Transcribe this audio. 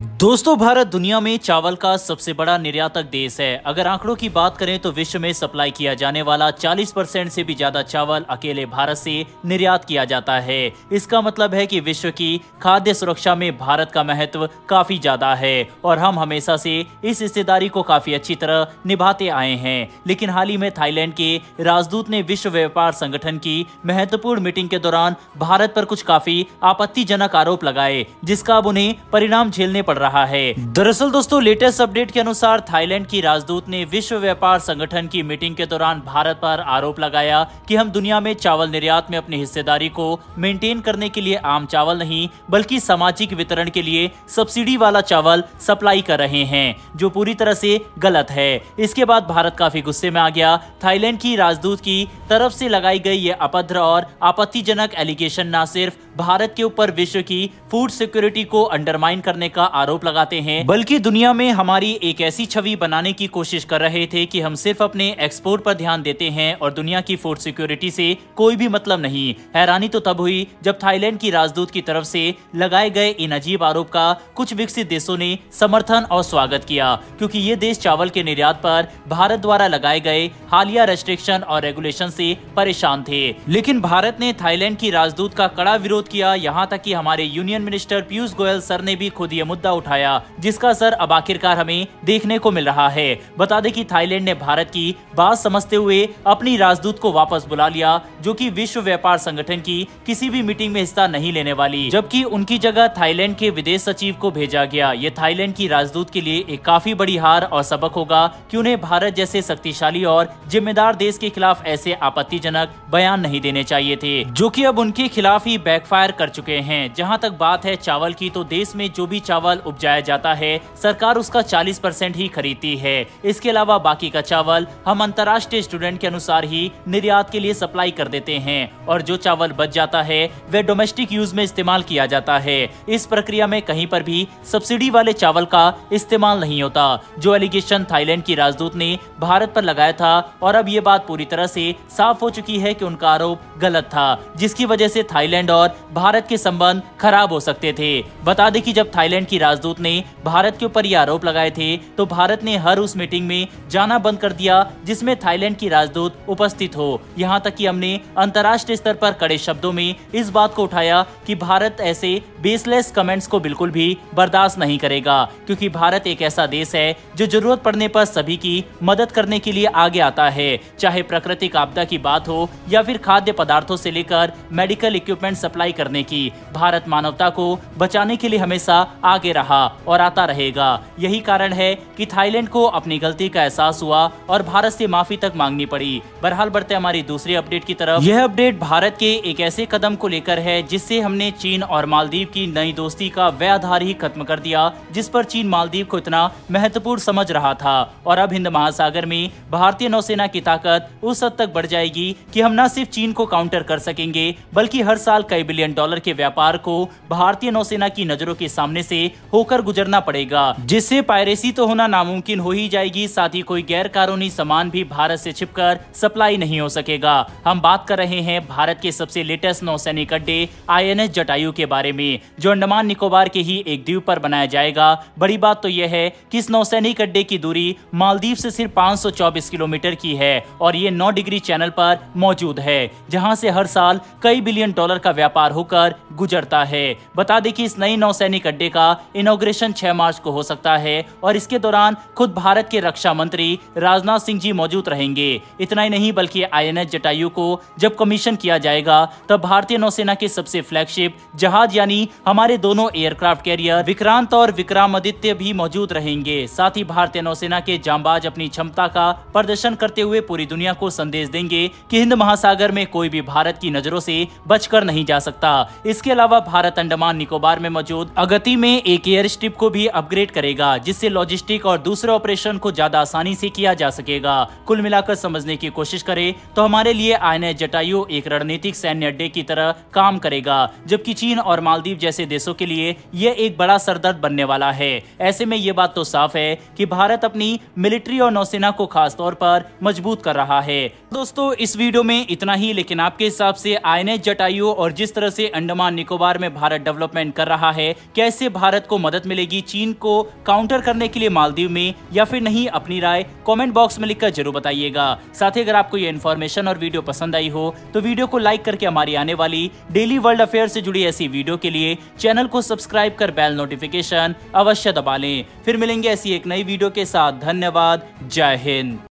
दोस्तों, भारत दुनिया में चावल का सबसे बड़ा निर्यातक देश है। अगर आंकड़ों की बात करें तो विश्व में सप्लाई किया जाने वाला 40% से भी ज्यादा चावल अकेले भारत से निर्यात किया जाता है। इसका मतलब है कि विश्व की खाद्य सुरक्षा में भारत का महत्व काफी ज्यादा है और हम हमेशा से इस हिस्सेदारी को काफी अच्छी तरह निभाते आए हैं। लेकिन हाल ही में थाईलैंड के राजदूत ने विश्व व्यापार संगठन की महत्वपूर्ण मीटिंग के दौरान भारत पर कुछ काफी आपत्तिजनक आरोप लगाए, जिसका अब उन्हें परिणाम झेलने पड़ रहा है। दरअसल दोस्तों, लेटेस्ट अपडेट के अनुसार थाईलैंड की राजदूत ने विश्व व्यापार संगठन की मीटिंग के दौरान भारत पर आरोप लगाया कि हम दुनिया में चावल निर्यात में अपनी हिस्सेदारी को मेंटेन करने के लिए आम चावल नहीं बल्कि सामाजिक वितरण के लिए सब्सिडी वाला चावल सप्लाई कर रहे हैं, जो पूरी तरह से गलत है। इसके बाद भारत काफी गुस्से में आ गया। थाईलैंड की राजदूत की तरफ से लगाई गई ये अभद्र और आपत्तिजनक एलिगेशन न सिर्फ भारत के ऊपर विश्व की फूड सिक्योरिटी को अंडरमाइन करने का आरोप लगाते हैं, बल्कि दुनिया में हमारी एक ऐसी छवि बनाने की कोशिश कर रहे थे कि हम सिर्फ अपने एक्सपोर्ट पर ध्यान देते हैं और दुनिया की फूड सिक्योरिटी से कोई भी मतलब नहीं। हैरानी तो तब हुई जब थाईलैंड की राजदूत की तरफ से लगाए गए इन अजीब आरोप का कुछ विकसित देशों ने समर्थन और स्वागत किया, क्योंकि ये देश चावल के निर्यात पर भारत द्वारा लगाए गए हालिया रेस्ट्रिक्शन और रेगुलेशन से परेशान थे। लेकिन भारत ने थाईलैंड की राजदूत का कड़ा विरोध किया। यहाँ तक कि हमारे union minister Piyush Goyal sir ने भी खुद ये मुद्दा उठाया, जिसका असर अब आखिरकार हमें देखने को मिल रहा है। बता दें कि थाईलैंड ने भारत की बात समझते हुए अपनी राजदूत को वापस बुला लिया, जो कि विश्व व्यापार संगठन की किसी भी मीटिंग में हिस्सा नहीं लेने वाली, जबकि उनकी जगह थाईलैंड के विदेश सचिव को भेजा गया। ये थाईलैंड की राजदूत के लिए एक काफी बड़ी हार और सबक होगा कि उन्हें भारत जैसे शक्तिशाली और जिम्मेदार देश के खिलाफ ऐसे आपत्तिजनक बयान नहीं देने चाहिए थे, जो कि अब उनके खिलाफ ही बैकफायर कर चुके हैं। जहां तक बात है चावल की, तो देश में जो भी चावल उपजाया जाता है सरकार उसका 40% ही खरीदती है। इसके अलावा बाकी का चावल हम अंतर्राष्ट्रीय स्टूडेंट के अनुसार ही निर्यात के लिए सप्लाई कर देते हैं और जो चावल बच जाता है वह डोमेस्टिक यूज में इस्तेमाल किया जाता है। इस प्रक्रिया में कहीं पर भी सब्सिडी वाले चावल का इस्तेमाल नहीं होता, जो एलिगेशन थाईलैंड की राजदूत ने भारत पर लगाया था। और अब ये बात पूरी तरह से साफ हो चुकी है कि उनका आरोप गलत था, जिसकी वजह से थाईलैंड और भारत के संबंध खराब हो सकते थे। बता दें कि जब थाईलैंड की राजदूत ने भारत के ऊपर ये आरोप लगाए थे तो भारत ने हर उस मीटिंग में जाना बंद कर दिया जिसमें थाईलैंड की राजदूत उपस्थित हो। यहाँ तक कि हमने अंतर्राष्ट्रीय स्तर पर कड़े शब्दों में इस बात को उठाया कि भारत ऐसे बेसलेस कमेंट्स को बिल्कुल भी बर्दाश्त नहीं करेगा, क्योंकि भारत एक ऐसा देश है जो जरूरत पड़ने पर सभी की मदद करने के लिए आगे आता है। चाहे प्राकृतिक आपदा की बात हो या फिर खाद्य पदार्थों से लेकर मेडिकल इक्विपमेंट सप्लाई करने की, भारत मानवता को बचाने के लिए हमेशा आगे रहा और आता रहेगा। यही कारण है कि थाईलैंड को अपनी गलती का एहसास हुआ और भारत से माफी तक मांगनी पड़ी। बहरहाल बढ़ते हमारी दूसरी अपडेट की तरफ। यह अपडेट भारत के एक ऐसे कदम को लेकर है जिससे हमने चीन और मालदीव की नई दोस्ती का वह आधार ही खत्म कर दिया जिस पर चीन मालदीव को इतना महत्वपूर्ण समझ रहा था। और अब हिंद महासागर में भारतीय नौसेना की ताकत उस हद तक बढ़ जाएगी कि हम न सिर्फ चीन को काउंटर कर सकेंगे बल्कि हर साल कई बिलियन डॉलर के व्यापार को भारतीय नौसेना की नजरों के सामने से होकर गुजरना पड़ेगा, जिससे पायरेसी तो होना नामुमकिन हो ही जाएगी, साथ ही कोई गैर कानूनी सामान भी भारत से छिपकर सप्लाई नहीं हो सकेगा। हम बात कर रहे हैं भारत के सबसे लेटेस्ट नौसैनिक अड्डे INS जटायु के बारे में, जो अंडमान निकोबार के ही एक द्वीप पर बनाया जाएगा। बड़ी बात तो यह है कि इस नौसैनिक अड्डे की दूरी मालदीव से सिर्फ 524 किलोमीटर की है और ये 9 डिग्री चैनल पर मौजूद है, जहां से हर साल कई बिलियन डॉलर का व्यापार होकर गुजरता है। बता दें कि इस नई नौसैनिक अड्डे का इनॉग्रेशन 6 मार्च को हो सकता है और इसके दौरान खुद भारत के रक्षा मंत्री राजनाथ सिंह जी मौजूद रहेंगे। इतना ही नहीं बल्कि INS जटायु को जब कमीशन किया जाएगा तब भारतीय नौसेना के सबसे फ्लैगशिप जहाज यानी हमारे दोनों एयरक्राफ्ट कैरियर विक्रांत और विक्रमादित्य भी मौजूद रहेंगे। साथ ही भारतीय नौसेना के जांबाज अपनी क्षमता का प्रदर्शन करते हुए पूरी दुनिया को संदेश देंगे कि हिंद महासागर में कोई भी भारत की नजरों से बचकर नहीं जा सकता। इसके अलावा भारत अंडमान निकोबार में मौजूद अगत्ती में एक एयर स्ट्रिप को भी अपग्रेड करेगा, जिससे लॉजिस्टिक और दूसरे ऑपरेशन को ज्यादा आसानी से किया जा सकेगा। कुल मिलाकर समझने की कोशिश करें तो हमारे लिए INS जटायु एक रणनीतिक सैन्य अड्डे की तरह काम करेगा, जबकि चीन और मालदीव जैसे देशों के लिए यह एक बड़ा सरदर्द बनने वाला है। ऐसे में ये बात तो साफ है कि भारत अपनी मिलिट्री और नौसेना को खास तौर पर मजबूत कर रहा है। दोस्तों, इस वीडियो में इतना ही, लेकिन आपके हिसाब से INS जटायु और जिस तरह से अंडमान निकोबार में भारत डेवलपमेंट कर रहा है, क्या इससे भारत को को मदद मिलेगी चीन को काउंटर करने के लिए मालदीव में, या फिर नहीं? अपनी राय कमेंट बॉक्स में लिखकर जरूर बताइएगा। साथ ही अगर आपको ये इन्फॉर्मेशन और वीडियो पसंद आई हो तो वीडियो को लाइक करके हमारी आने वाली डेली वर्ल्ड अफेयर से जुड़ी ऐसी वीडियो के लिए चैनल को सब्सक्राइब कर बेल नोटिफिकेशन अवश्य दबा लें। फिर मिलेंगे ऐसी एक नई वीडियो के साथ। धन्यवाद। जय हिंद।